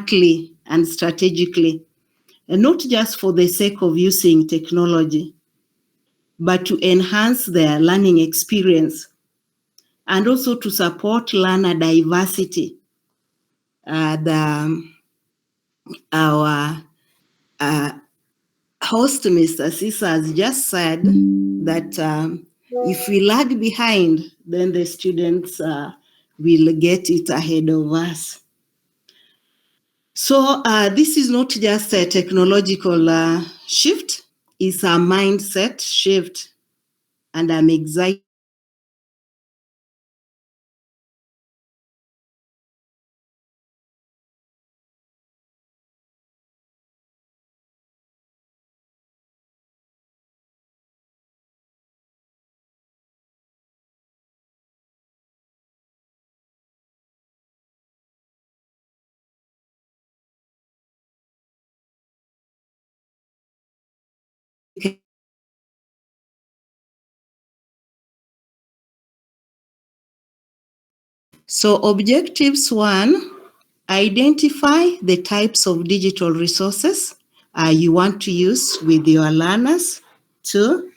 smartly and strategically, and not just for the sake of using technology, but to enhance their learning experience and also to support learner diversity. Our host, Mr. Sisa, has just said that if we lag behind, then the students will get it ahead of us. So this is not just a technological shift, it's a mindset shift. And I'm excited. So objectives 1, identify the types of digital resources you want to use with your learners. 2,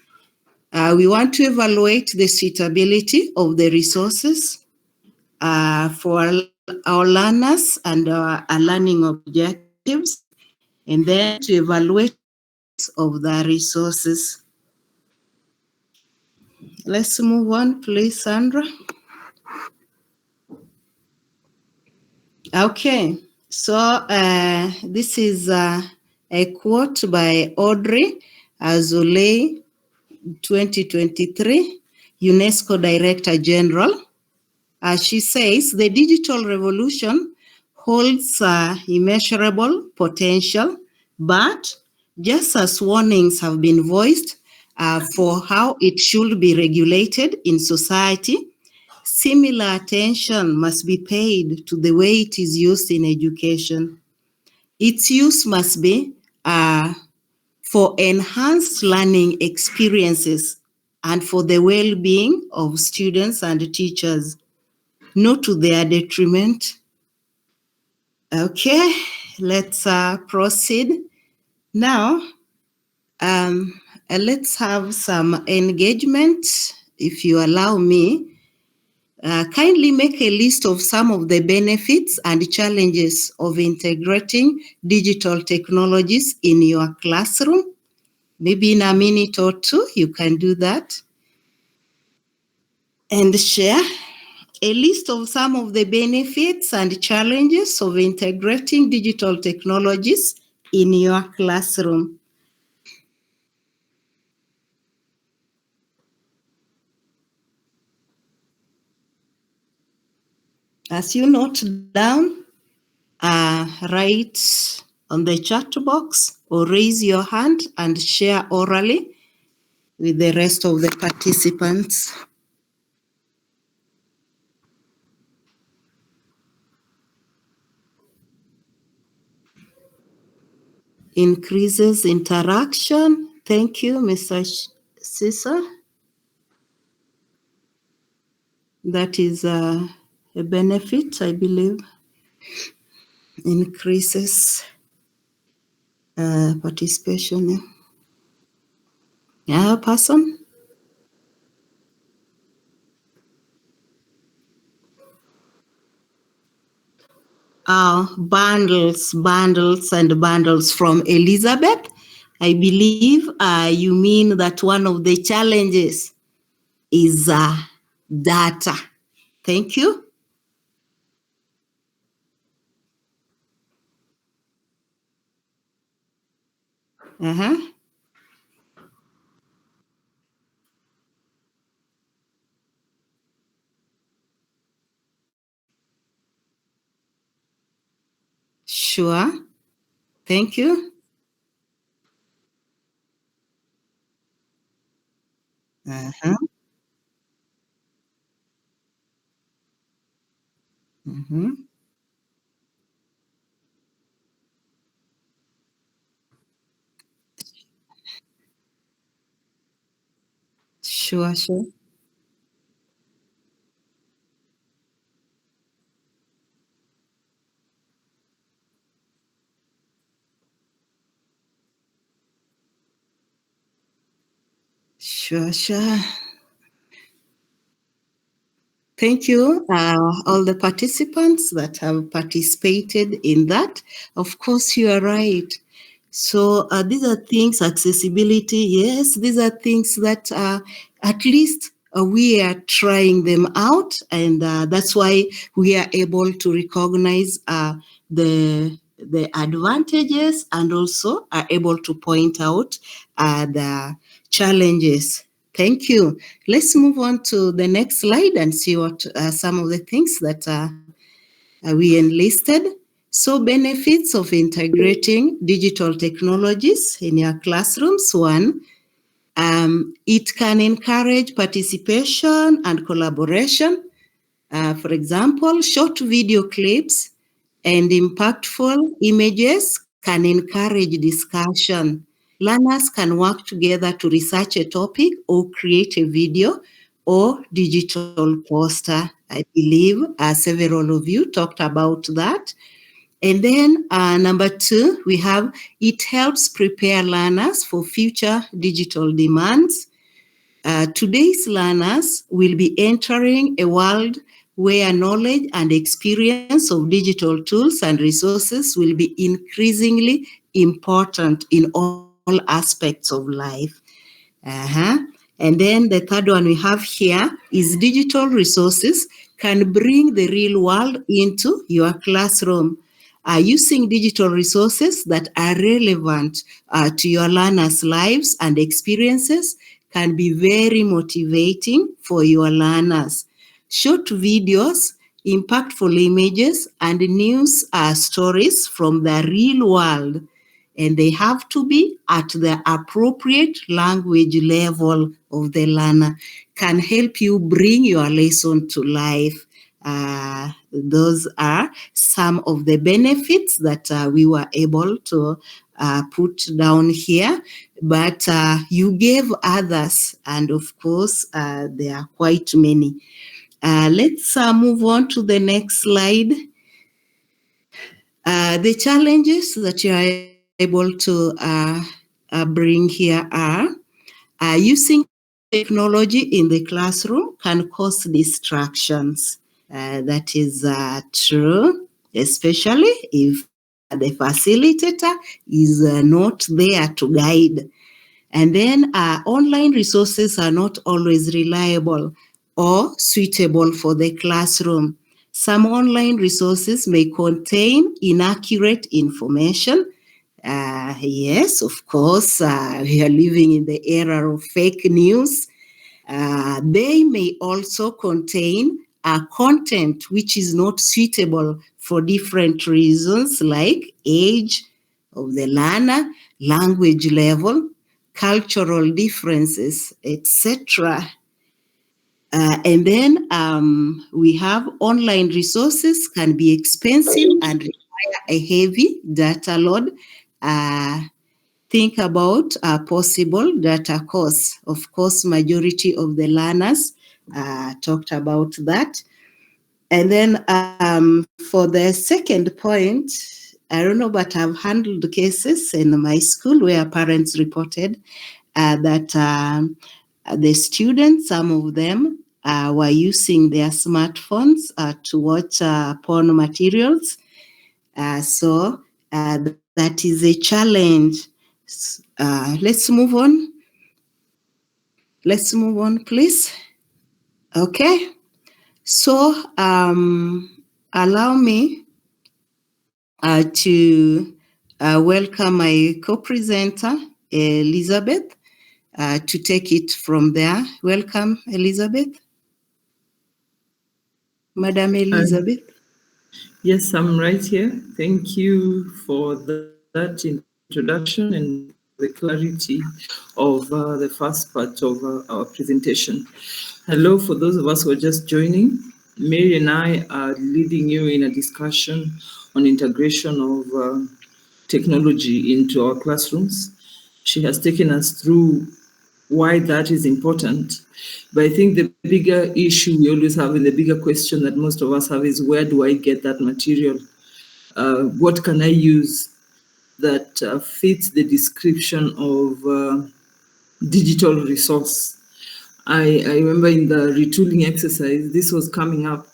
we want to evaluate the suitability of the resources for our learners and our learning objectives, and then to evaluate of the resources. Let's move on, please, Sandra. Okay, so this is a quote by Audrey Azoulay, 2023, UNESCO Director General. She says, the digital revolution holds immeasurable potential, but just as warnings have been voiced for how it should be regulated in society, similar attention must be paid to the way it is used in education. Its use must be for enhanced learning experiences and for the well-being of students and teachers, not to their detriment. Okay, let's proceed. Now, let's have some engagement, if you allow me. Kindly make a list of some of the benefits and challenges of integrating digital technologies in your classroom. Maybe in a minute or two, you can do that. And share a list of some of the benefits and challenges of integrating digital technologies in your classroom. As you note down, write on the chat box or raise your hand and share orally with the rest of the participants. Increases interaction. Thank you, Mr. Sisa. That is a benefit, I believe. Increases participation. Yeah, person? Bundles and bundles from Elizabeth. I believe you mean that one of the challenges is data. Thank you. Sure. Thank you. Sure. Sure. Thank you, all the participants that have participated in that. Of course, you are right. So these are things, accessibility, yes, these are things that at least we are trying them out, and that's why we are able to recognize the advantages and also are able to point out the challenges. Thank you. Let's move on to the next slide and see what some of the things that we enlisted. So benefits of integrating digital technologies in your classrooms. One, it can encourage participation and collaboration. For example, short video clips and impactful images can encourage discussion. Learners can work together to research a topic or create a video or digital poster. I believe several of you talked about that. And then number two, we have it helps prepare learners for future digital demands. Today's learners will be entering a world where knowledge and experience of digital tools and resources will be increasingly important in all aspects of life. And then the third one we have here is digital resources can bring the real world into your classroom. Using digital resources that are relevant to your learners' lives and experiences can be very motivating for your learners. Short videos, impactful images, and news stories from the real world, and they have to be at the appropriate language level of the learner, can help you bring your lesson to life. Those are some of the benefits that we were able to put down here, but you gave others, and of course, there are quite many. Let's move on to the next slide. The challenges that you are able to bring here are using technology in the classroom can cause distractions. That is true, especially if the facilitator is not there to guide. And then online resources are not always reliable or suitable for the classroom. Some online resources may contain inaccurate information. Yes, of course, we are living in the era of fake news. They may also contain content which is not suitable for different reasons like age of the learner, language level, cultural differences, etc. And then we have online resources can be expensive and require a heavy data load. Think about possible data costs. Of course, majority of the learners talked about that. And then for the second point, I don't know, but I've handled cases in my school where parents reported that the students, some of them, were using their smartphones to watch porn materials. So that is a challenge. Let's move on. Let's move on, please. Okay. So allow me to welcome my co-presenter, Elizabeth, to take it from there. Welcome, Elizabeth. Madam Elizabeth. Yes, I'm right here. Thank you for that introduction and the clarity of the first part of our presentation. Hello, for those of us who are just joining. Mary and I are leading you in a discussion on integration of technology into our classrooms. She has taken us through why that is important. But I think the bigger issue we always have and the bigger question that most of us have is, where do I get that material? What can I use that fits the description of digital resource? I remember in the retooling exercise, this was coming up,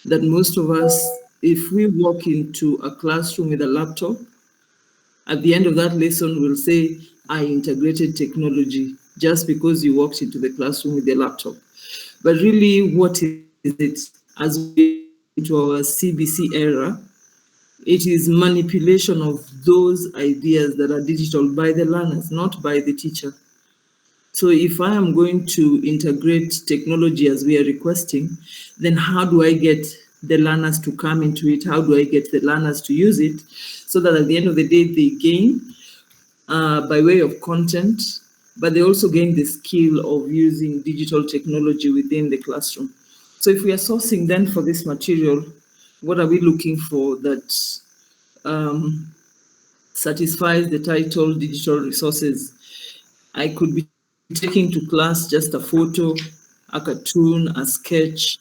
that most of us, if we walk into a classroom with a laptop, at the end of that lesson, we'll say, I integrated technology, just because you walked into the classroom with your laptop. But really, what is it? As we enter into our CBC era, it is manipulation of those ideas that are digital by the learners, not by the teacher. So if I am going to integrate technology as we are requesting, then how do I get the learners to come into it? How do I get the learners to use it so that at the end of the day they gain by way of content, but they also gain the skill of using digital technology within the classroom. So if we are sourcing then for this material, what are we looking for that um, satisfies the title digital resources? I could be taking to class just a photo, a cartoon, a sketch.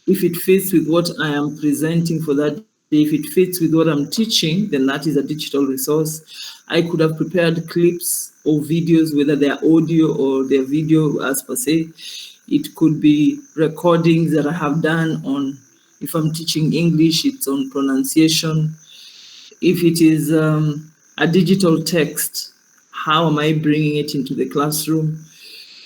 If it fits with what I am presenting for that day, if it fits with what I'm teaching, then that is a digital resource. I could have prepared clips or videos, whether they're audio or they're video as per se. It could be recordings that I have done on, if I'm teaching English, it's on pronunciation. If it is a digital text, how am I bringing it into the classroom?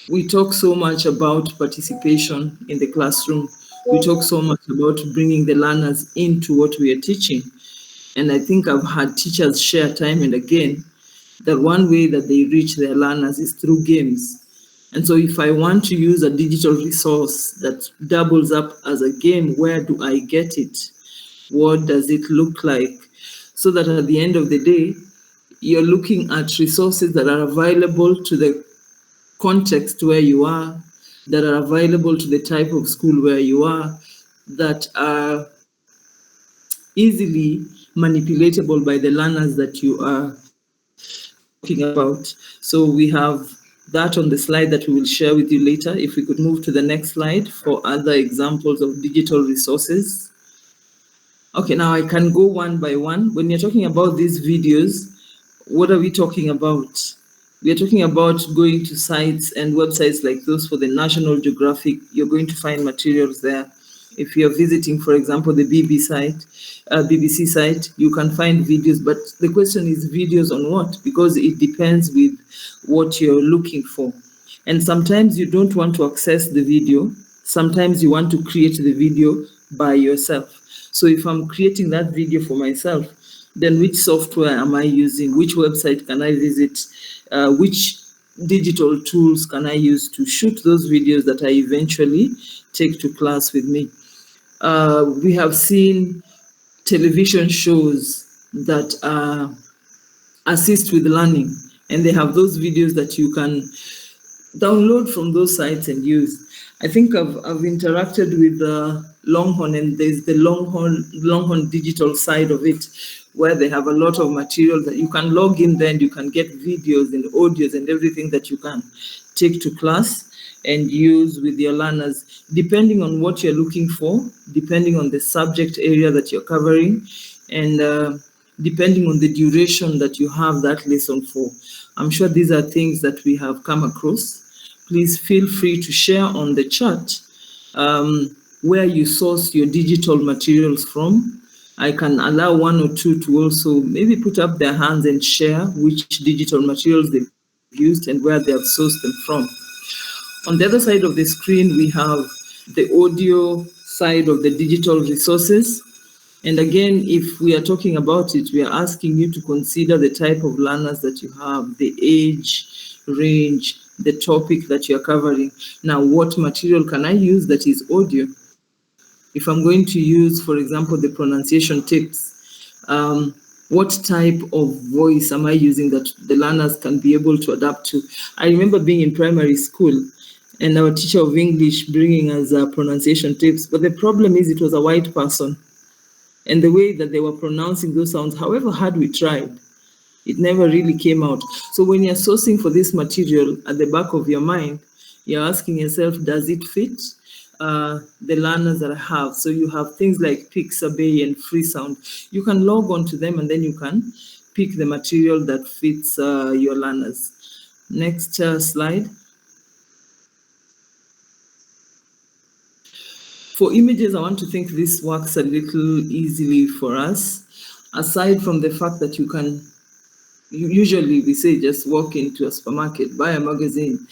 We talk so much about participation in the classroom. We talk so much about bringing the learners into what we are teaching. And I think I've had teachers share time and again that one way that they reach their learners is through games. And so if I want to use a digital resource that doubles up as a game, where do I get it? What does it look like? So that at the end of the day, you're looking at resources that are available to the context where you are, that are available to the type of school where you are, that are easily manipulatable by the learners that you are talking about. So we have that on the slide that we will share with you later. If we could move to the next slide for other examples of digital resources. Okay, now I can go one by one. When you're talking about these videos, what are we talking about? We are talking about going to sites and websites like those for the National Geographic. You're going to find materials there. If you're visiting, for example, the BBC site, you can find videos. But the question is, videos on what? Because it depends with what you're looking for. And sometimes you don't want to access the video. Sometimes you want to create the video by yourself. So if I'm creating that video for myself, then which software am I using? Which website can I visit? Which digital tools can I use to shoot those videos that I eventually take to class with me? We have seen television shows that assist with learning, and they have those videos that you can download from those sites and use. I think I've interacted with Longhorn, and there's the Longhorn digital side of it, where they have a lot of material that you can log in there and you can get videos and audios and everything that you can take to class and use with your learners, depending on what you're looking for, depending on the subject area that you're covering, and depending on the duration that you have that lesson for. I'm sure these are things that we have come across. Please feel free to share on the chat where you source your digital materials from. I can allow one or two to also maybe put up their hands and share which digital materials they've used and where they have sourced them from. On the other side of the screen, we have the audio side of the digital resources. And again, if we are talking about it, we are asking you to consider the type of learners that you have, the age range, the topic that you're covering. Now, what material can I use that is audio? If I'm going to use, for example, the pronunciation tips, what type of voice am I using that the learners can be able to adapt to? I remember being in primary school and our teacher of English bringing us pronunciation tips, but the problem is it was a white person. And the way that they were pronouncing those sounds, however hard we tried, it never really came out. So when you're sourcing for this material, at the back of your mind, you're asking yourself, does it fit the learners that I have? So you have things like Pixabay and Freesound. You can log on to them and then you can pick the material that fits your learners. Next slide. For images, I want to think this works a little easily for us, aside from the fact that you can, usually we say just walk into a supermarket, buy a magazine,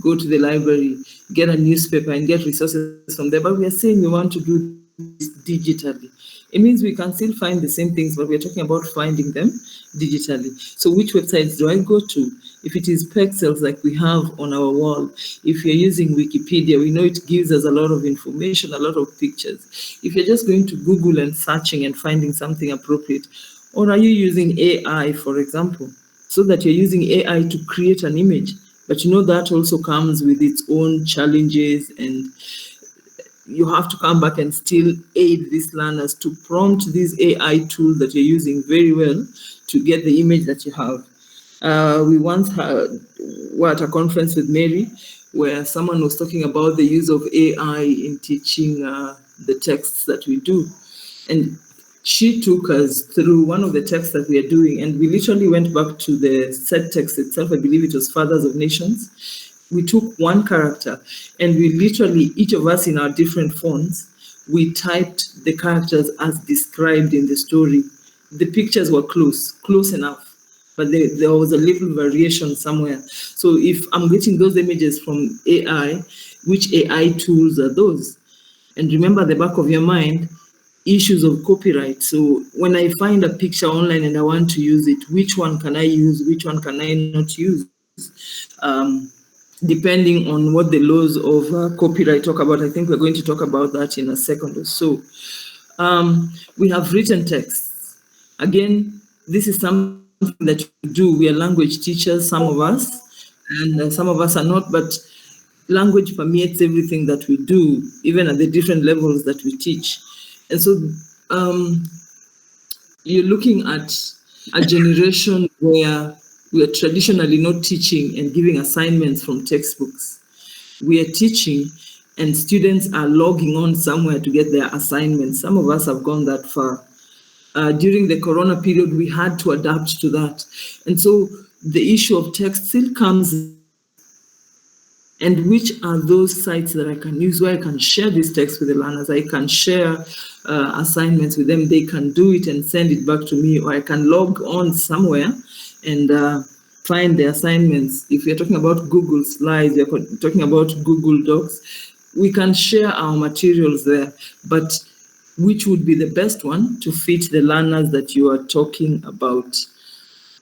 go to the library, get a newspaper and get resources from there. But we are saying we want to do this digitally. It means we can still find the same things, but we are talking about finding them digitally. So which websites do I go to? If it is pixels like we have on our wall, if you're using Wikipedia, we know it gives us a lot of information, a lot of pictures. If you're just going to Google and searching and finding something appropriate, or are you using AI, for example, so that you're using AI to create an image? But that also comes with its own challenges, and you have to come back and still aid these learners to prompt this AI tool that you're using very well to get the image that you have. We once were at a conference with Mary where someone was talking about the use of AI in teaching the texts that we do. And she took us through one of the texts that we are doing, and we literally went back to the set text itself. I believe it was Fathers of Nations. We took one character and we literally, each of us in our different fonts, we typed the characters as described in the story. The pictures were close enough, but there was a little variation somewhere. So if I'm getting those images from AI, which AI tools are those? And remember, at the back of your mind, issues of copyright. So when I find a picture online and I want to use it, which one can I use? Which one can I not use? Depending on what the laws of copyright talk about. I think we're going to talk about that in a second or so. We have written texts. Again, this is something that we do. We are language teachers, some of us, and some of us are not, but language permeates everything that we do, even at the different levels that we teach. And so you're looking at a generation where we are traditionally not teaching and giving assignments from textbooks. We are teaching and students are logging on somewhere to get their assignments. Some of us have gone that far. During the Corona period, we had to adapt to that. And so the issue of text still comes. And which are those sites that I can use where I can share this text with the learners? I can share assignments with them. They can do it and send it back to me, or I can log on somewhere and find the assignments. If you're talking about Google Slides, you're talking about Google Docs, we can share our materials there. But which would be the best one to fit the learners that you are talking about?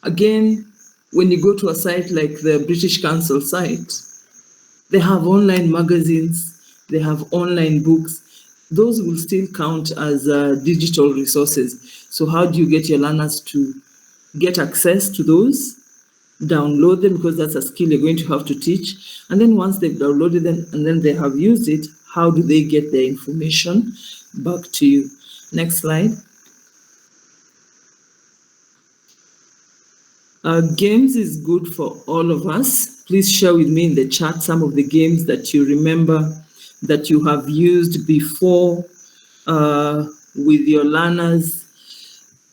Again, when you go to a site like the British Council site, they have online magazines, they have online books. Those will still count as digital resources. So how do you get your learners to get access to those? Download them, because that's a skill you're going to have to teach. And then once they've downloaded them and then they have used it, how do they get their information back to you? Next slide. Games is good for all of us. Please share with me in the chat some of the games that you remember that you have used before with your learners.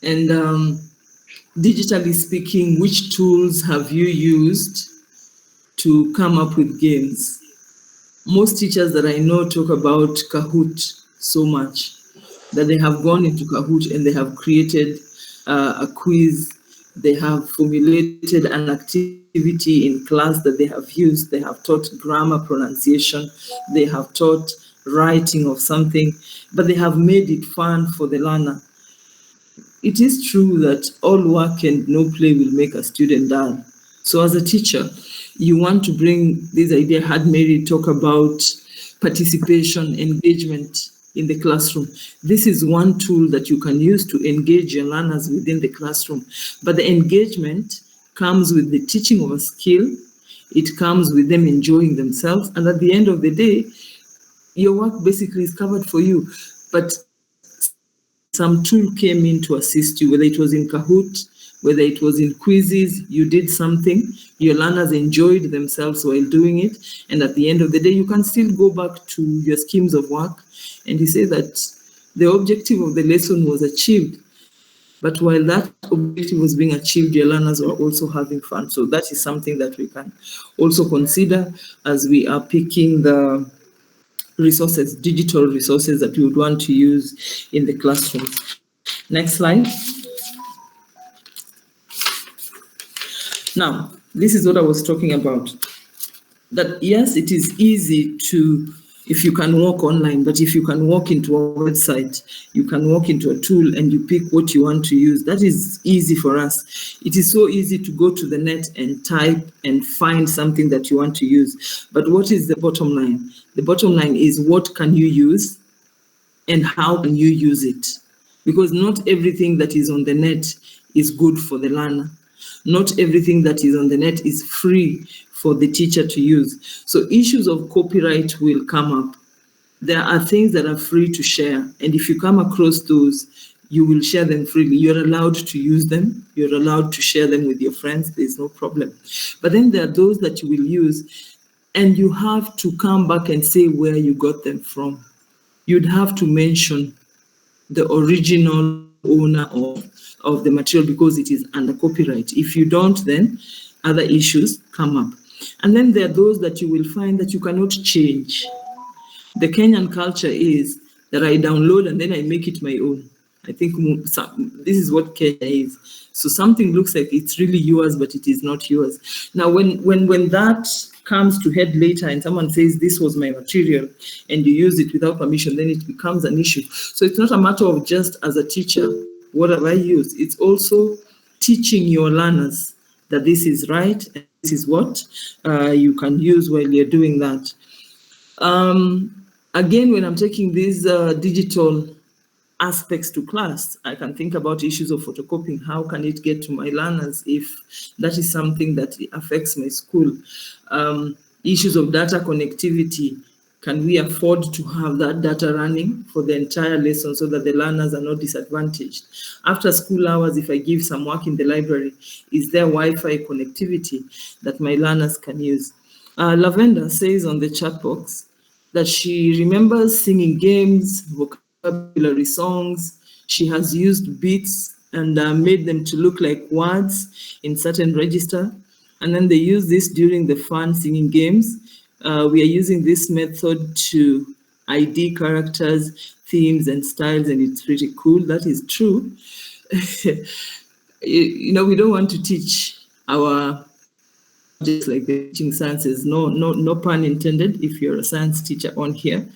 And digitally speaking, which tools have you used to come up with games? Most teachers that I know talk about Kahoot so much, that they have gone into Kahoot and they have created a quiz. They have formulated an activity in class that they have used. They have taught grammar, pronunciation. They have taught writing of something, but they have made it fun for the learner. It is true that all work and no play will make a student dull. So as a teacher, you want to bring this idea. I had Mary talk about participation, engagement in the classroom. This is one tool that you can use to engage your learners within the classroom. But the engagement comes with the teaching of a skill. It comes with them enjoying themselves. And at the end of the day, your work basically is covered for you. But some tool came in to assist you, whether it was in Kahoot, whether it was in quizzes, you did something, your learners enjoyed themselves while doing it. And at the end of the day, you can still go back to your schemes of work and you say that the objective of the lesson was achieved. But while that objective was being achieved, your learners were also having fun. So that is something that we can also consider as we are picking the resources, digital resources that you would want to use in the classroom. Next slide. Now, this is what I was talking about. That yes, it is easy to, if you can walk online, but if you can walk into a website, you can walk into a tool and you pick what you want to use. That is easy for us. It is so easy to go to the net and type and find something that you want to use. But what is the bottom line? The bottom line is, what can you use and how can you use it? Because not everything that is on the net is good for the learner. Not everything that is on the net is free for the teacher to use. So issues of copyright will come up. There are things that are free to share. And if you come across those, you will share them freely. You're allowed to use them. You're allowed to share them with your friends. There's no problem. But then there are those that you will use, and you have to come back and say where you got them from. You'd have to mention the original owner of the material because it is under copyright. If you don't, then other issues come up. And then there are those that you will find that you cannot change. The Kenyan culture is that I download and then I make it my own. I think this is what Kenya is. So something looks like it's really yours, but it is not yours. Now, when that comes to head later and someone says this was my material and you use it without permission, then it becomes an issue. So it's not a matter of just as a teacher, what have I used? It's also teaching your learners that this is right and this is what you can use while you're doing that. Again, when I'm taking these digital aspects to class, I can think about issues of photocopying. How can it get to my learners if that is something that affects my school? Issues of data connectivity. Can we afford to have that data running for the entire lesson so that the learners are not disadvantaged? After school hours, if I give some work in the library, is there Wi-Fi connectivity that my learners can use? Lavender says on the chat box that she remembers singing games, vocabulary songs. She has used beats and made them to look like words in certain register. And then they use this during the fun singing games. We are using this method to ID characters, themes, and styles, and it's pretty cool. That is true. We don't want to teach our just like the teaching sciences, no pun intended if you're a science teacher on here.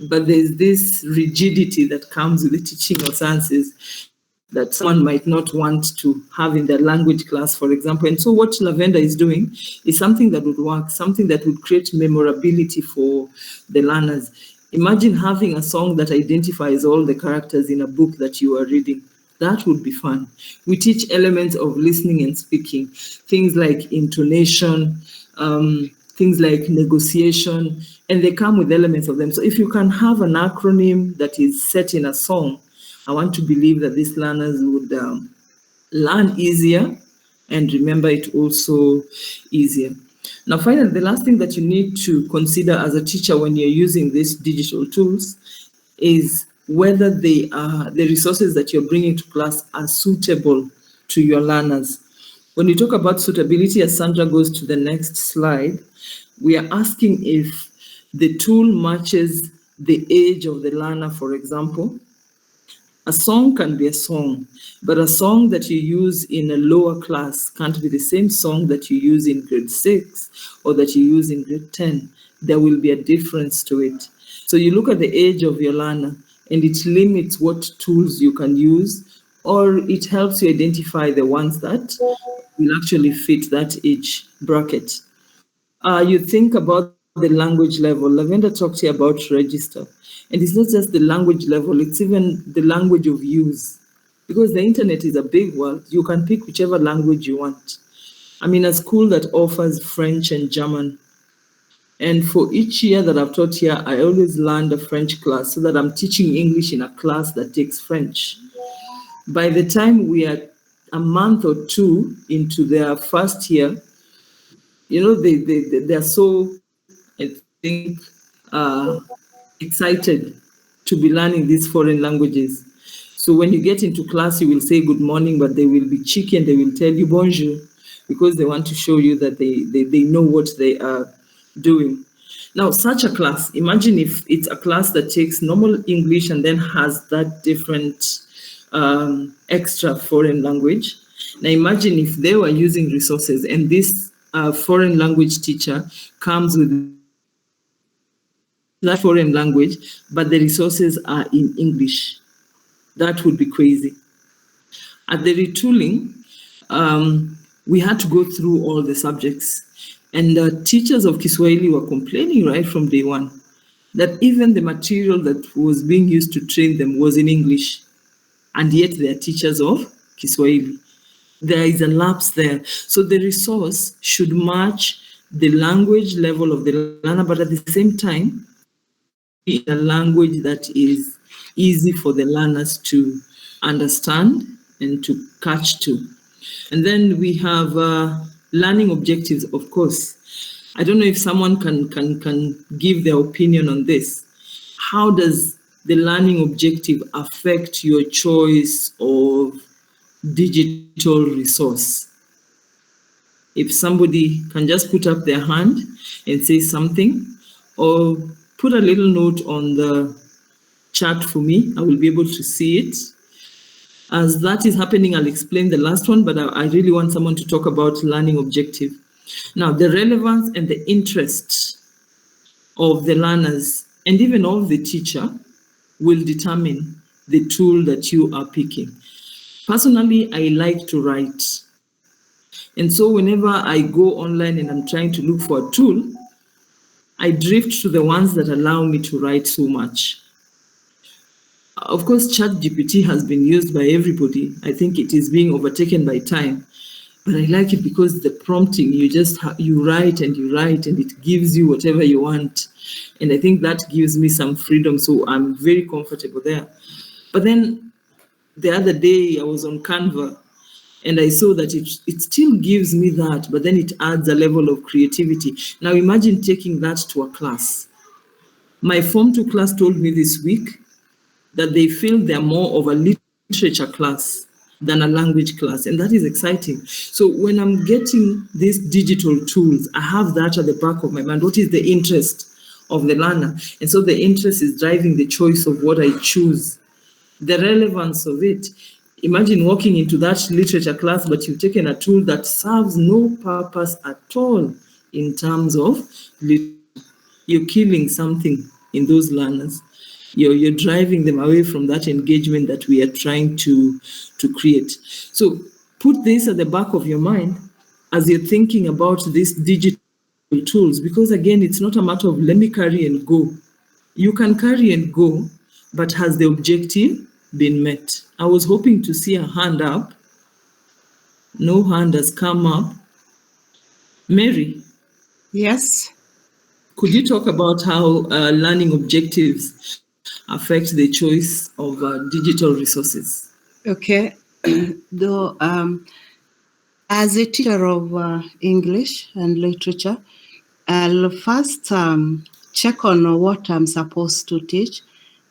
But there's this rigidity that comes with the teaching of sciences that someone might not want to have in their language class, for example. And so what Lavender is doing is something that would work, something that would create memorability for the learners. Imagine having a song that identifies all the characters in a book that you are reading. That would be fun. We teach elements of listening and speaking, things like intonation, things like negotiation, and they come with elements of them. So if you can have an acronym that is set in a song, I want to believe that these learners would learn easier and remember it also easier. Now, finally, the last thing that you need to consider as a teacher when you're using these digital tools is whether the resources that you're bringing to class are suitable to your learners. When we talk about suitability, as Sandra goes to the next slide, we are asking if the tool matches the age of the learner, for example. A song can be a song, but a song that you use in a lower class can't be the same song that you use in grade 6 or that you use in grade 10. There will be a difference to it. So you look at the age of your learner and it limits what tools you can use, or it helps you identify the ones that will actually fit that age bracket. You think about the language level. Lavender talked here about register. And it's not just the language level, it's even the language of use. Because the internet is a big world, you can pick whichever language you want. I'm in a school that offers French and German. And for each year that I've taught here, I always learned a French class so that I'm teaching English in a class that takes French. By the time we are a month or two into their first year, they're so, I think, excited to be learning these foreign languages. So when you get into class, you will say good morning, but they will be cheeky and they will tell you bonjour because they want to show you that they know what they are doing. Now, such a class, imagine if it's a class that takes normal English and then has that different extra foreign language. Now, imagine if they were using resources and this foreign language teacher comes with that foreign language, but the resources are in English. That would be crazy. At the retooling, we had to go through all the subjects. And the teachers of Kiswahili were complaining right from day one that even the material that was being used to train them was in English. And yet they are teachers of Kiswahili. There is a lapse there. So the resource should match the language level of the learner, but at the same time, be a language that is easy for the learners to understand and to catch to. And then we have learning objectives, of course. I don't know if someone can give their opinion on this. How does the learning objective affect your choice of digital resource? If somebody can just put up their hand and say something, or put a little note on the chat for me, I will be able to see it. As that is happening, I'll explain the last one, but I really want someone to talk about learning objective. Now, the relevance and the interest of the learners and even of the teacher will determine the tool that you are picking. Personally, I like to write. And so whenever I go online and I'm trying to look for a tool, I drift to the ones that allow me to write so much. Of course, ChatGPT has been used by everybody. I think it is being overtaken by time. But I like it because the prompting, you write and it gives you whatever you want. And I think that gives me some freedom. So I'm very comfortable there. But then the other day I was on Canva and I saw that it still gives me that, but then it adds a level of creativity. Now imagine taking that to a class. My Form 2 class told me this week that they feel they're more of a literature class than a language class, and that is exciting. So when I'm getting these digital tools, I have that at the back of my mind. What is the interest of the learner? And so the interest is driving the choice of what I choose. The relevance of it. Imagine walking into that literature class, but you've taken a tool that serves no purpose at all in terms of literature. You're killing something in those learners. You're driving them away from that engagement that we are trying to create. So put this at the back of your mind as you're thinking about these digital tools, because again, it's not a matter of let me carry and go. You can carry and go, but has the objective been met? I was hoping to see a hand up. No hand has come up. Mary? Yes. Could you talk about how learning objectives affect the choice of digital resources? Okay. Though, as a teacher of English and literature, I'll first check on what I'm supposed to teach.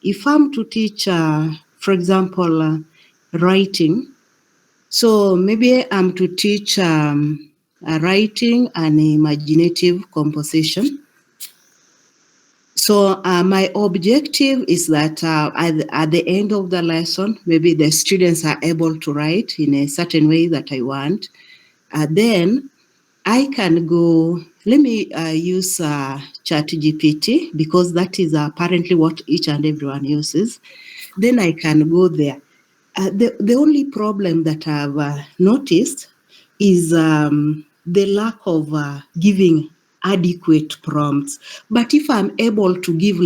If I'm to teach, for example, writing, so maybe I'm to teach writing and imaginative composition. So my objective is that at the end of the lesson, maybe the students are able to write in a certain way that I want. Then I can go, let me use ChatGPT, because that is apparently what each and everyone uses. Then I can go there. The only problem that I've noticed is the lack of giving adequate prompts. But if I'm able to give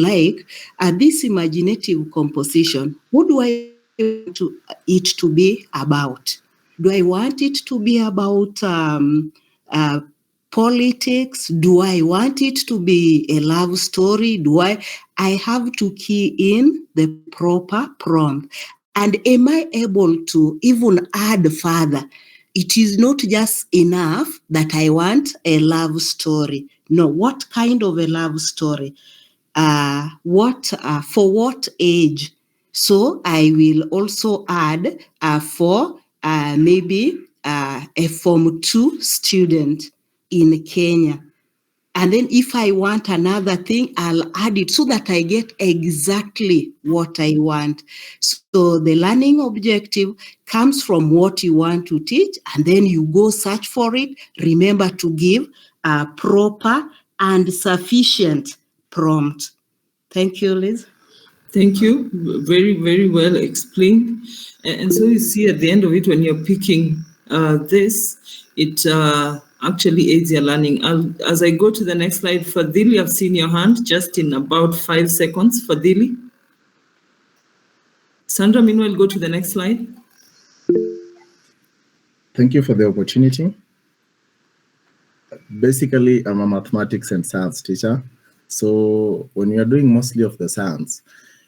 this imaginative composition, what do I want it to be about? Do I want it to be about politics? Do I want it to be a love story? I have to key in the proper prompt. And am I able to even add further? It is not just enough that I want a love story. No, what kind of a love story? For what age? So I will also add for maybe a Form 2 student in Kenya. And then if I want another thing, I'll add it so that I get exactly what I want. So the learning objective comes from what you want to teach, and then you go search for it. Remember to give a proper and sufficient prompt. Thank you, Liz. Thank you. Very, very well explained. And so you see at the end of it, when you're picking this, it actually aids your learning. As I go to the next slide, Fadili, I've seen your hand just in about 5 seconds. Fadili. Sandra, meanwhile, go to the next slide. Thank you for the opportunity. Basically, I'm a mathematics and science teacher. So when you're doing mostly of the science,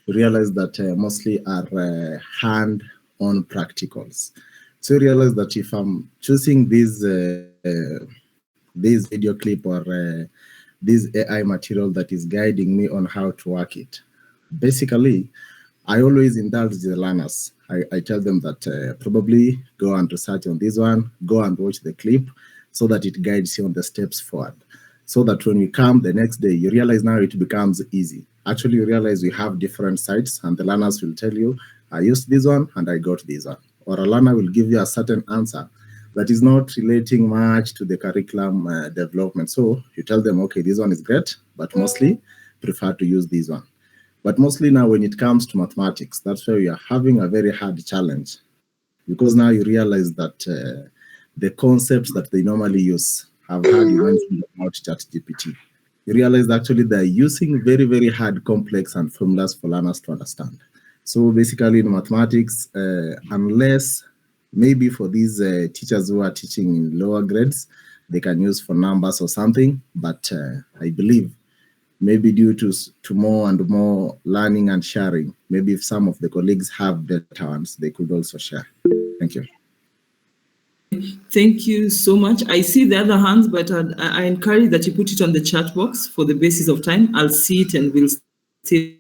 you realize that mostly are hand-on practicals. So you realize that if I'm choosing this video clip or this AI material that is guiding me on how to work it, basically, I always indulge the learners. I tell them that probably go and research on this one, go and watch the clip so that it guides you on the steps forward. So that when you come the next day, you realize now it becomes easy. Actually, you realize we have different sites and the learners will tell you, I used this one and I got this one. Or a learner will give you a certain answer that is not relating much to the curriculum development. So you tell them, okay, this one is great, but mostly prefer to use this one. But mostly now when it comes to mathematics, that's where we are having a very hard challenge, because now you realize that the concepts that they normally use, I've heard you mention about ChatGPT. You realize actually they're using very, very hard, complex and formulas for learners to understand. So basically in mathematics, unless maybe for these teachers who are teaching in lower grades, they can use for numbers or something, but I believe maybe due to more and more learning and sharing, maybe if some of the colleagues have better ones, they could also share. Thank you. Thank you so much. I see the other hands, but I encourage that you put it on the chat box for the basis of time. I'll see it and we'll see.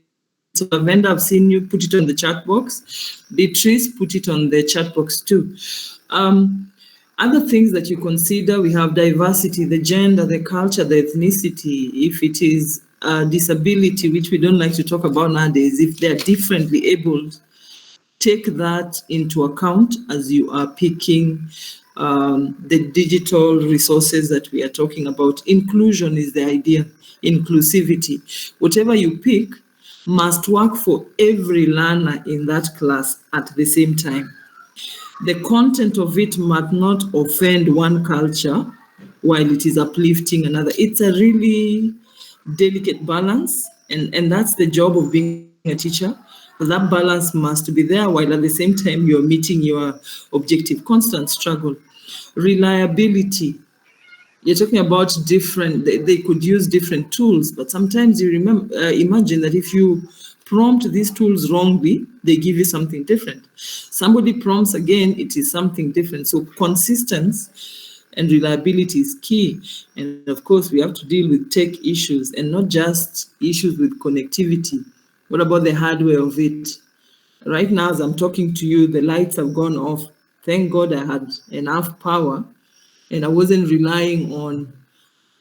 So Lavenda, I've seen you put it on the chat box. Beatrice, put it on the chat box too. Other things that you consider, we have diversity, the gender, the culture, the ethnicity. If it is disability, which we don't like to talk about nowadays, if they're differently abled, take that into account as you are picking the digital resources that we are talking about. Inclusion is the idea, inclusivity. Whatever you pick must work for every learner in that class at the same time. The content of it must not offend one culture while it is uplifting another. It's a really delicate balance, and that's the job of being a teacher. That balance must be there while at the same time you're meeting your objective. Constant struggle. Reliability. You're talking about different, they could use different tools, but sometimes you imagine that if you prompt these tools wrongly, they give you something different. Somebody prompts again, it is something different. So consistency and reliability is key. And of course, we have to deal with tech issues and not just issues with connectivity. What about the hardware of it? Right now, as I'm talking to you, the lights have gone off. Thank God I had enough power and I wasn't relying on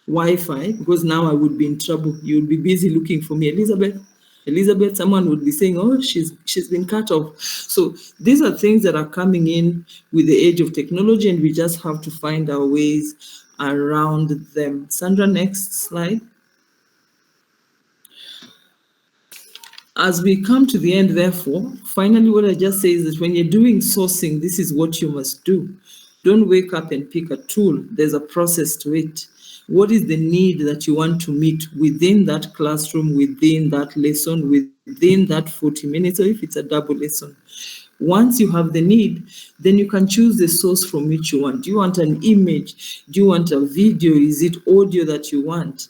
Wi-Fi, because now I would be in trouble. You would be busy looking for me. Elizabeth, someone would be saying, oh, she's been cut off. So these are things that are coming in with the age of technology, and we just have to find our ways around them. Sandra, next slide. As we come to the end, therefore, finally, what I just say is that when you're doing sourcing, this is what you must do. Don't wake up and pick a tool. There's a process to it. What is the need that you want to meet within that classroom, within that lesson, within that 40 minutes, or if it's a double lesson? Once you have the need, then you can choose the source from which you want. Do you want an image? Do you want a video? Is it audio that you want?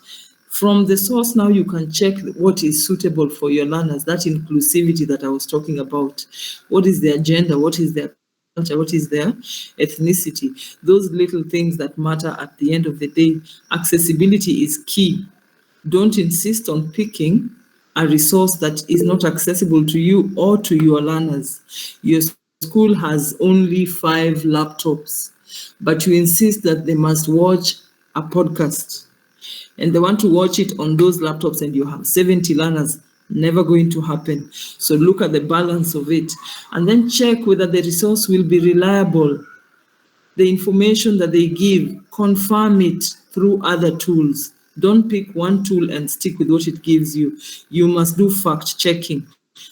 From the source now, you can check what is suitable for your learners, that inclusivity that I was talking about. What is their gender? What is their culture? What is their ethnicity? Those little things that matter at the end of the day. Accessibility is key. Don't insist on picking a resource that is not accessible to you or to your learners. Your school has only 5 laptops, but you insist that they must watch a podcast. and they want to watch it on those laptops and you have 70 learners, never going to happen. So look at the balance of it and then check whether the resource will be reliable. The information that they give, confirm it through other tools. Don't pick one tool and stick with what it gives you. You must do fact checking.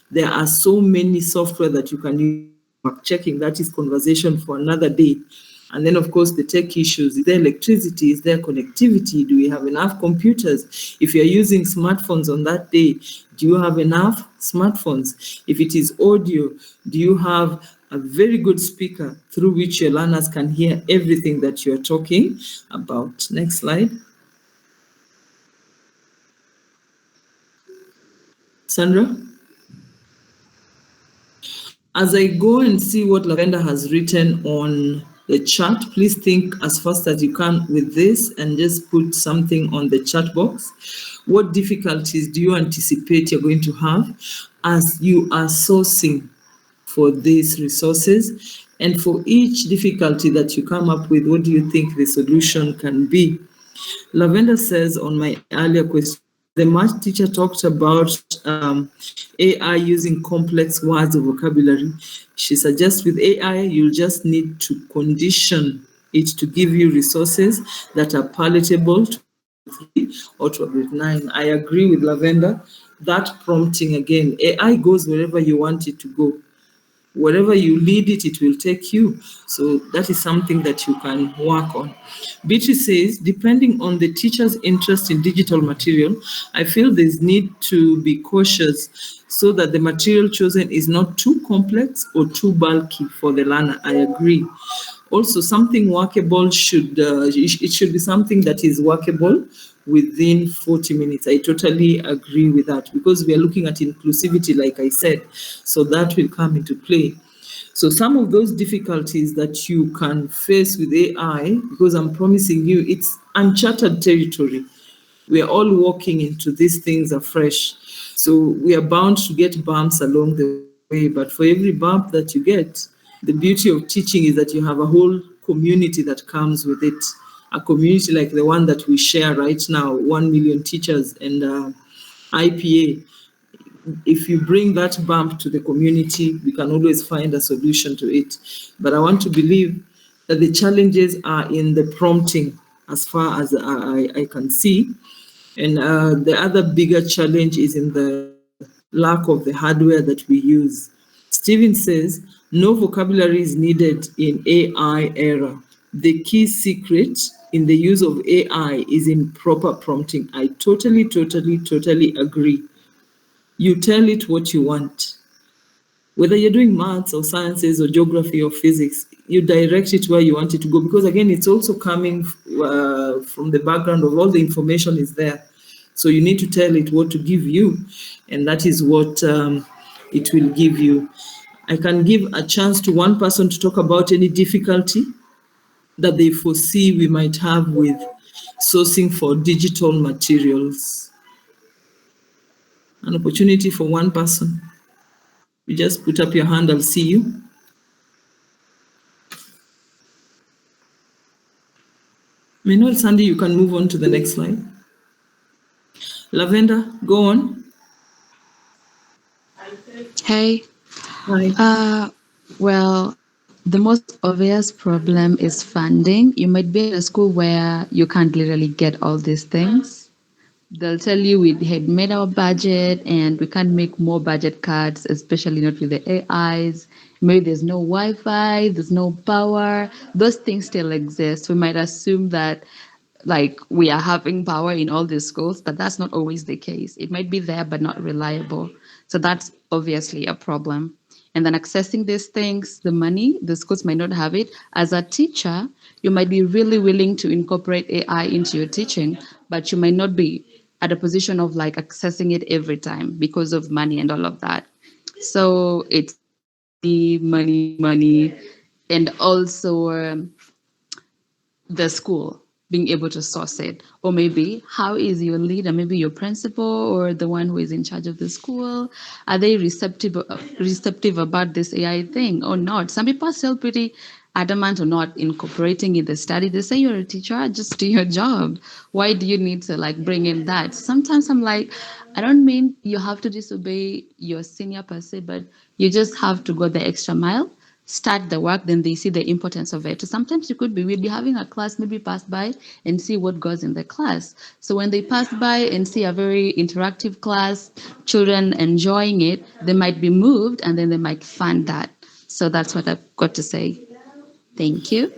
There are so many software that you can use fact checking. That is conversation for another day. And then, of course, the tech issues. Is there electricity? Is there connectivity? Do we have enough computers? If you're using smartphones on that day, do you have enough smartphones? If it is audio, do you have a very good speaker through which your learners can hear everything that you're talking about? Next slide. Sandra? As I go and see what Lavender has written on the chat, please think as fast as you can with this and just put something on the chat box. What difficulties do you anticipate you're going to have as you are sourcing for these resources? And for each difficulty that you come up with, what do you think the solution can be? Lavender says on my earlier question, the math teacher talked about AI using complex words or vocabulary. She suggests with AI, you'll just need to condition it to give you resources that are palatable to or to grade 9. I agree with Lavender. That prompting again, AI goes wherever you want it to go. Wherever you lead it, it will take you. So that is something that you can work on. Beatrice says, depending on the teacher's interest in digital material, I feel there's need to be cautious so that the material chosen is not too complex or too bulky for the learner. I agree. Also, something workable it should be something that is workable within 40 minutes. I totally agree with that because we are looking at inclusivity, like I said, so that will come into play. So some of those difficulties that you can face with AI, because I'm promising you, it's uncharted territory. We are all walking into these things afresh. So we are bound to get bumps along the way, but for every bump that you get, the beauty of teaching is that you have a whole community that comes with it. A community like the one that we share right now, 1 million teachers and IPA. If you bring that bump to the community, we can always find a solution to it. But I want to believe that the challenges are in the prompting as far as I can see. And the other bigger challenge is in the lack of the hardware that we use. Stephen says, no vocabulary is needed in AI era. The key secret in the use of AI is in proper prompting. I totally agree. You tell it what you want. Whether you're doing maths or sciences or geography or physics, you direct it where you want it to go. Because again, it's also coming from the background of all the information is there. So you need to tell it what to give you, and that is what it will give you. I can give a chance to one person to talk about any difficulty that they foresee we might have with sourcing for digital materials. An opportunity for one person. You just put up your hand, I'll see you. Meanwhile, Sandy, you can move on to the next slide. Lavender, go on. Hey. Hi. Well, the most obvious problem is funding. You might be at a school where you can't literally get all these things. They'll tell you we had made our budget and we can't make more budget cuts, especially not with the AIs. Maybe there's no Wi-Fi, there's no power. Those things still exist. We might assume that like we are having power in all these schools, but that's not always the case. It might be there, but not reliable. So that's obviously a problem. And then accessing these things, the money, the schools might not have it. As a teacher, you might be really willing to incorporate AI into your teaching, but you might not be at a position of like accessing it every time because of money and all of that. So it's money, and also the school being able to source it. Or maybe how is your leader, maybe your principal or the one who is in charge of the school, are they receptive about this AI thing or not? Some people are still pretty adamant on not incorporating in the study. They say you're a teacher, just do your job. Why do you need to like bring in that? Sometimes I'm like, I don't mean you have to disobey your senior per se, but you just have to go the extra mile, start the work, then they see the importance of it. So sometimes you could be, we'd be having a class, maybe pass by and see what goes in the class. So when they pass by and see a very interactive class, children enjoying it, they might be moved and then they might fund that. So that's what I've got to say. Thank you.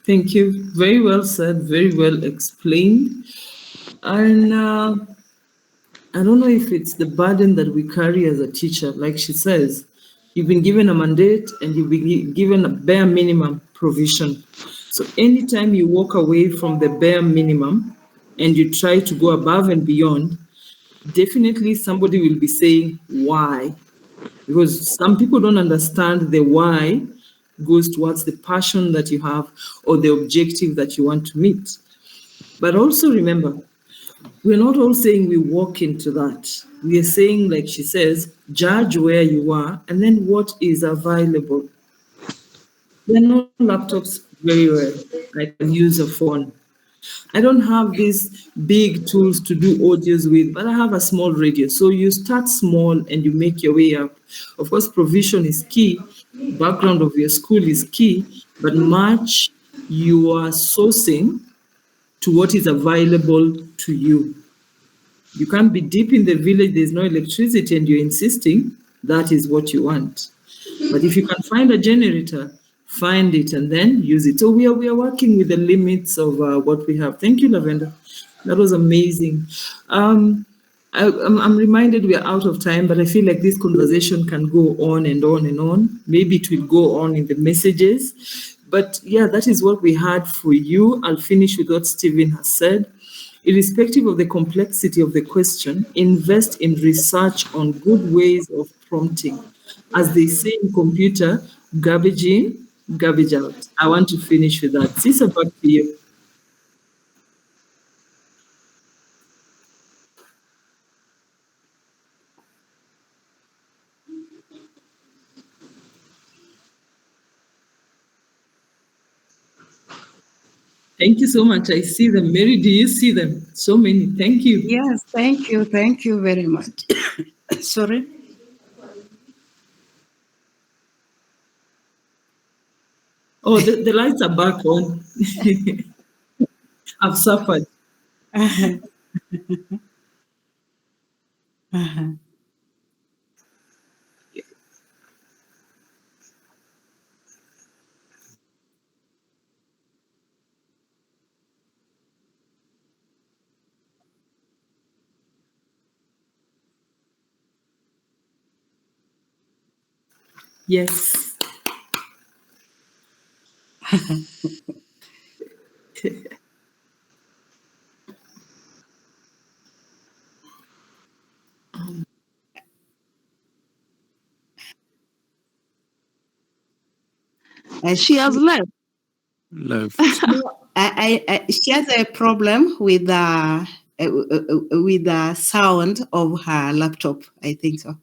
Thank you. Very well said, very well explained. And I don't know if it's the burden that we carry as a teacher. Like she says, you've been given a mandate and you've been given a bare minimum provision. So anytime you walk away from the bare minimum and you try to go above and beyond, definitely somebody will be saying, why? Because some people don't understand the why goes towards the passion that you have or the objective that you want to meet. But also remember, we're not all saying we walk into that. We are saying, like she says, judge where you are and then what is available. There are no laptops very well. I can use a phone. I don't have these big tools to do audios with, but I have a small radio. So you start small and you make your way up. Of course, provision is key. Background of your school is key, but match your sourcing to what is available to you. You can't be deep in the village, there's no electricity, and you're insisting that is what you want. But if you can find a generator, find it and then use it. So we are working with the limits of what we have. Thank you, Lavender. That was amazing. I'm reminded we are out of time, but I feel like this conversation can go on and on and on. Maybe it will go on in the messages. But yeah, that is what we had for you. I'll finish with what Stephen has said. Irrespective of the complexity of the question, invest in research on good ways of prompting. As they say in computer, garbage in, garbage out. I want to finish with that. Cesar, back to you. Thank you so much. I see them. Mary, do you see them? So many. Thank you. Yes, thank you. Thank you very much. Sorry. Oh, the lights are back on. I've suffered. Yes. She has left. Left. She has a problem with the sound of her laptop. I think so.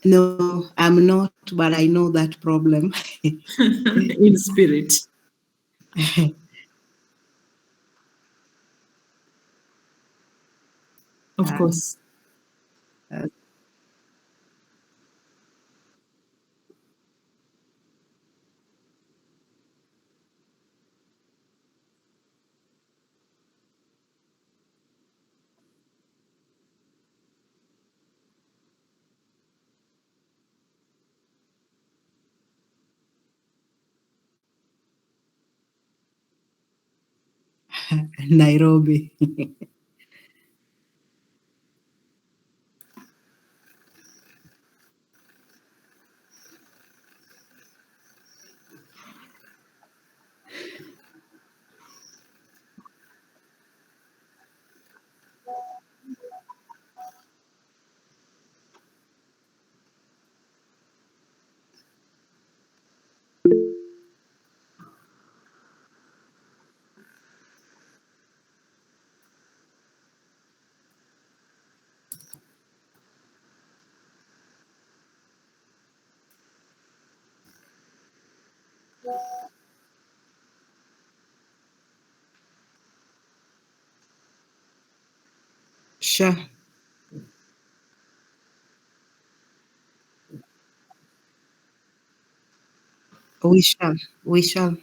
No, I'm not, but I know that problem. In spirit. Of course. Nairobi. Sure. We shall. We shall.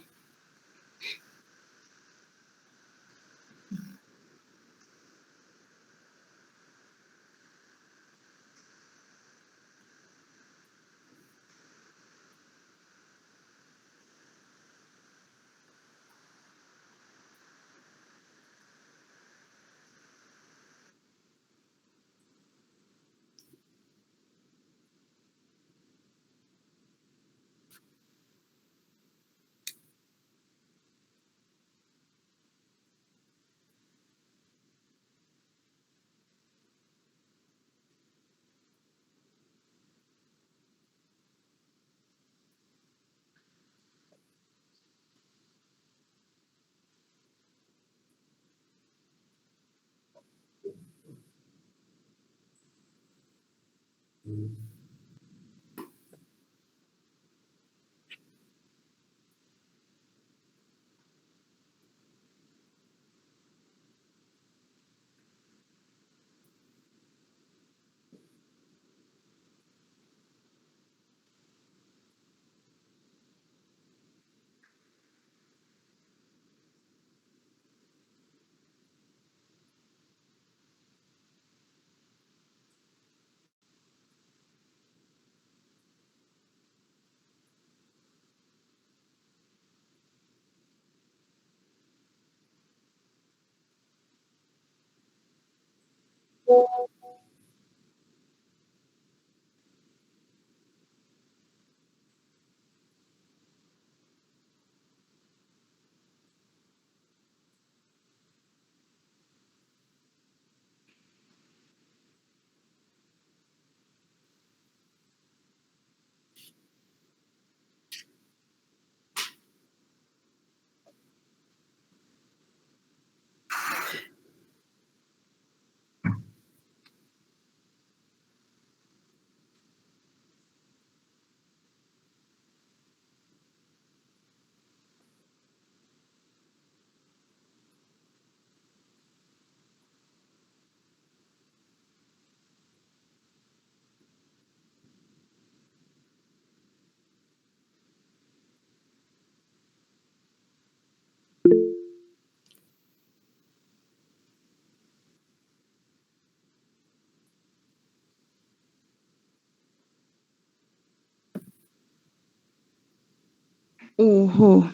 Oh,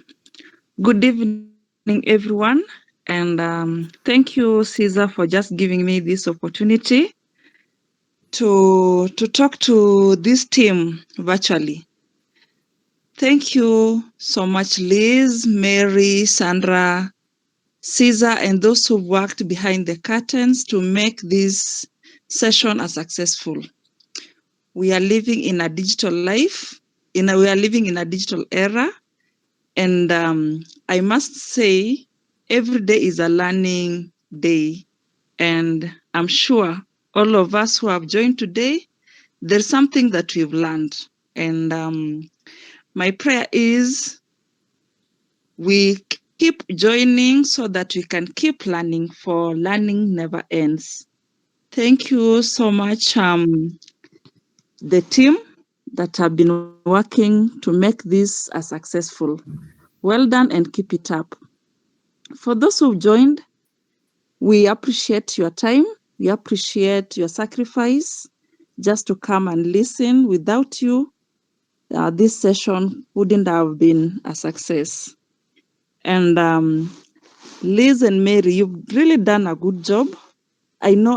good evening, everyone. And thank you, Caesar, for just giving me this opportunity to talk to this team virtually. Thank you so much, Liz, Mary, Sandra, Caesar, and those who worked behind the curtains to make this session a successful. We are living in a digital life. We are living in a digital era. And I must say, every day is a learning day. And I'm sure all of us who have joined today, there's something that we've learned. And my prayer is we keep joining so that we can keep learning, for learning never ends. Thank you so much, the team that have been working to make this a successful. Well done and keep it up. For those who've joined, we appreciate your time. We appreciate your sacrifice just to come and listen. Without you, this session wouldn't have been a success. And Liz and Mary, you've really done a good job. I know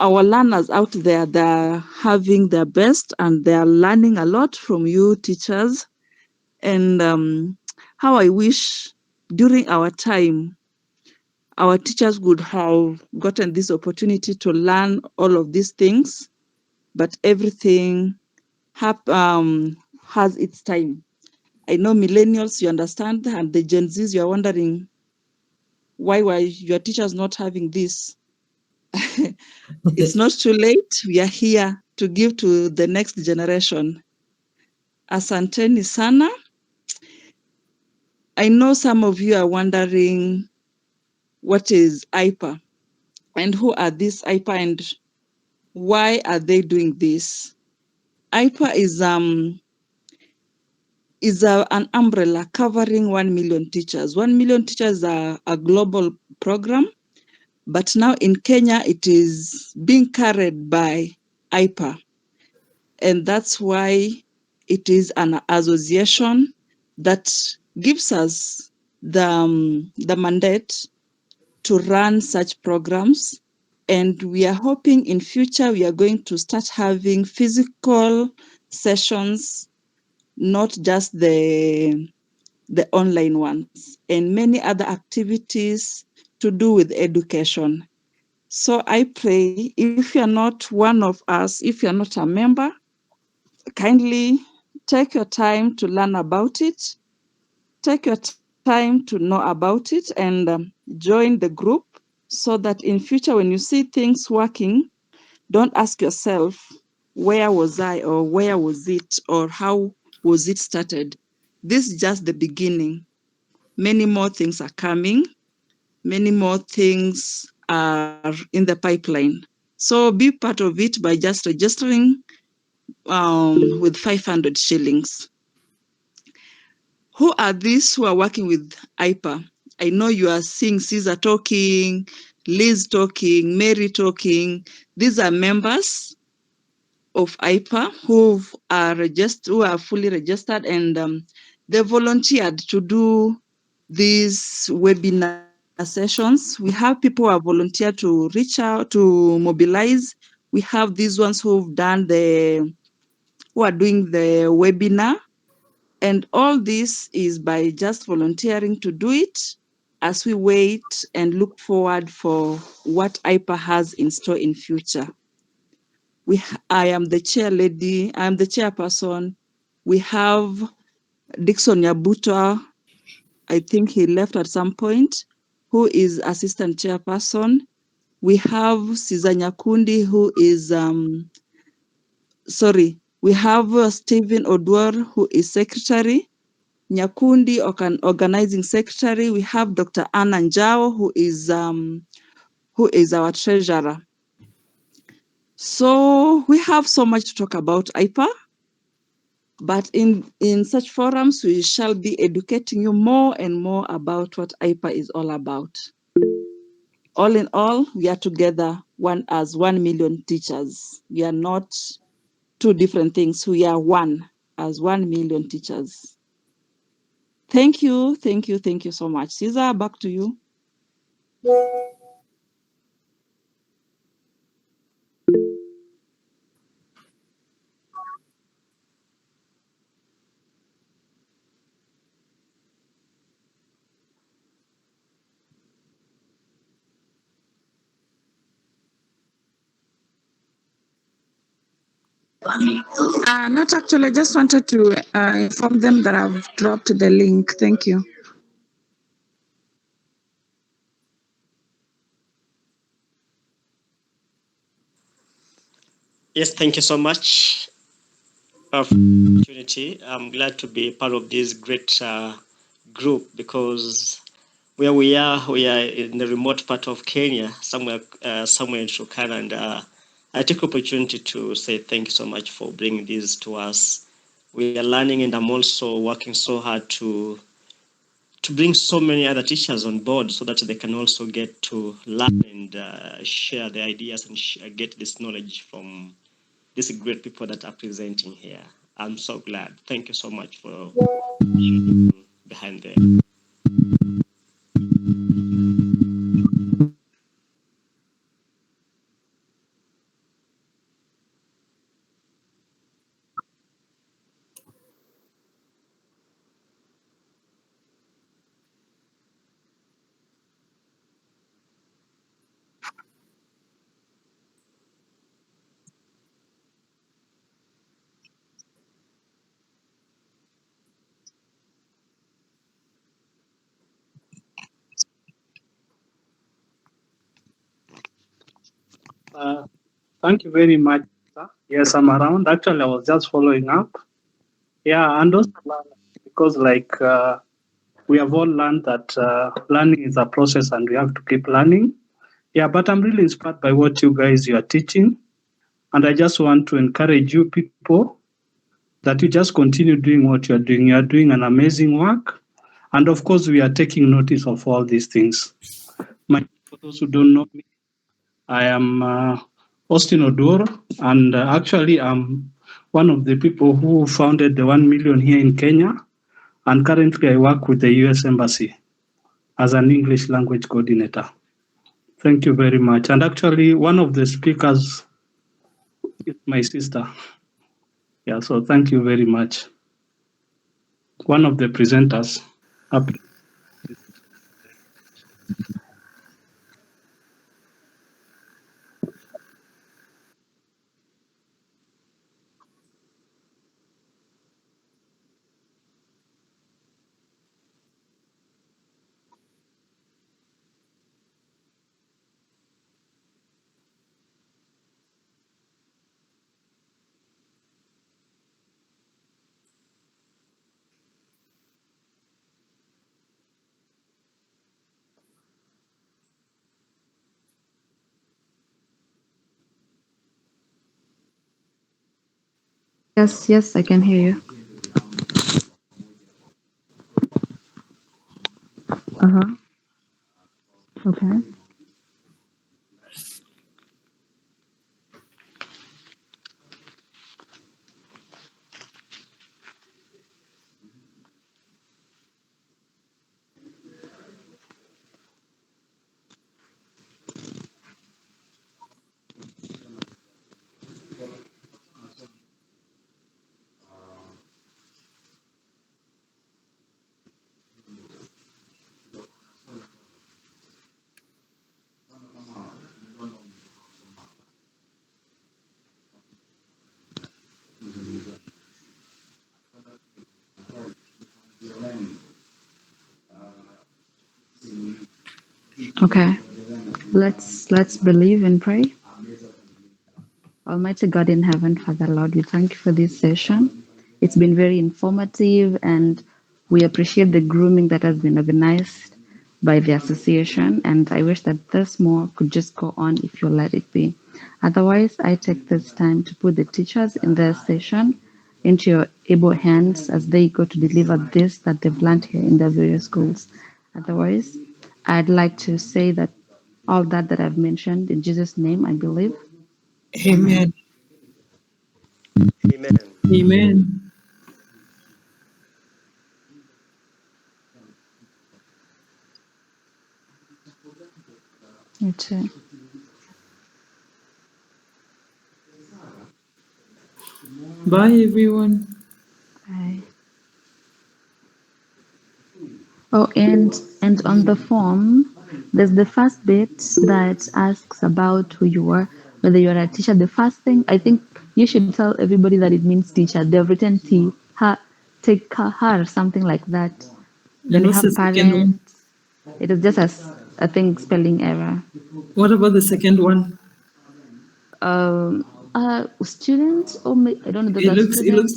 our learners out there, they're having their best and they're learning a lot from you teachers. And how I wish during our time, our teachers would have gotten this opportunity to learn all of these things, but everything has its time. I know millennials, you understand, and the Gen Zs, you're wondering, why were your teachers not having this? It's not too late. We are here to give to the next generation. Asanteni sana. I know some of you are wondering what is IPA and who are these IPA and why are they doing this? IPA is an umbrella covering 1 million teachers. 1 million teachers are a global program, but now in Kenya, it is being carried by IPA. And that's why it is an association that gives us the mandate to run such programs. And we are hoping in future, we are going to start having physical sessions, not just the online ones, and many other activities to do with education. So I pray if you're not one of us, if you're not a member, kindly take your time to learn about it, take your time to know about it, and join the group so that in future when you see things working, don't ask yourself, where was I, or where was it, or how was it started? This is just the beginning. Many more things are coming. Many more things are in the pipeline. So be part of it by just registering with 500 shillings. Who are these who are working with IPA? I know you are seeing Caesar talking, Liz talking, Mary talking. These are members of IPA who are fully registered, and they volunteered to do these webinar sessions. We have people who have volunteered to reach out, to mobilize. We have these ones who are doing the webinar. And all this is by just volunteering to do it as we wait and look forward for what IPA has in store in future. I am the chair lady, I am the chairperson. We have Dixon Yabuta, I think he left at some point, who is assistant chairperson. We have Caesar Nyakundi, who is, we have Stephen Odwar, who is secretary. Nyakundi, organizing secretary. We have Dr. Anna Njao, who is our treasurer. So we have so much to talk about IPA, but in such forums, we shall be educating you more and more about what IPA is all about. All in all, we are together as 1 million teachers. We are not two different things. We are one as 1 million teachers. Thank you so much. Caesar, back to you. Not actually. I just wanted to inform them that I've dropped the link. Thank you. Yes, thank you so much for the opportunity. I'm glad to be part of this great group because where we are in the remote part of Kenya, somewhere in Turkana, and I take opportunity to say thank you so much for bringing this to us. We are learning, and I'm also working so hard to bring so many other teachers on board so that they can also get to learn and share their ideas and get this knowledge from these great people that are presenting here. I'm so glad. Thank you so much for behind there. Thank you very much, sir. Yes, I'm around. Actually, I was just following up. Yeah, and also because we have all learned that learning is a process and we have to keep learning. Yeah, but I'm really inspired by what you are teaching. And I just want to encourage you people that you just continue doing what you're doing. You're doing an amazing work. And of course, we are taking notice of all these things. For those who don't know me, I am Austin Odor, and actually I'm one of the people who founded the 1 Million here in Kenya. And currently I work with the US Embassy as an English language coordinator. Thank you very much. And actually, one of the speakers is my sister. Yeah, so thank you very much. One of the presenters. Yes, I can hear you. Uh-huh. Okay. Okay. Let's believe and pray. Almighty God in heaven, Father Lord, we thank you for this session. It's been very informative and we appreciate the grooming that has been organized by the association. And I wish that this more could just go on if you let it be. Otherwise, I take this time to put the teachers in their session into your able hands as they go to deliver this that they've learned here in their various schools. Otherwise, I'd like to say that all that I've mentioned in Jesus' name, I believe. Amen. Amen. Amen. You too. Bye, everyone. Bye. Oh, and on the form, there's the first bit that asks about who you are, whether you're a teacher. The first thing I think you should tell everybody that it means teacher. They've written T, her, take her, something like that. Then And we what's the have second one? parent. It is just a thing spelling error. What about the second one? Student, or I don't know, It there's a looks student.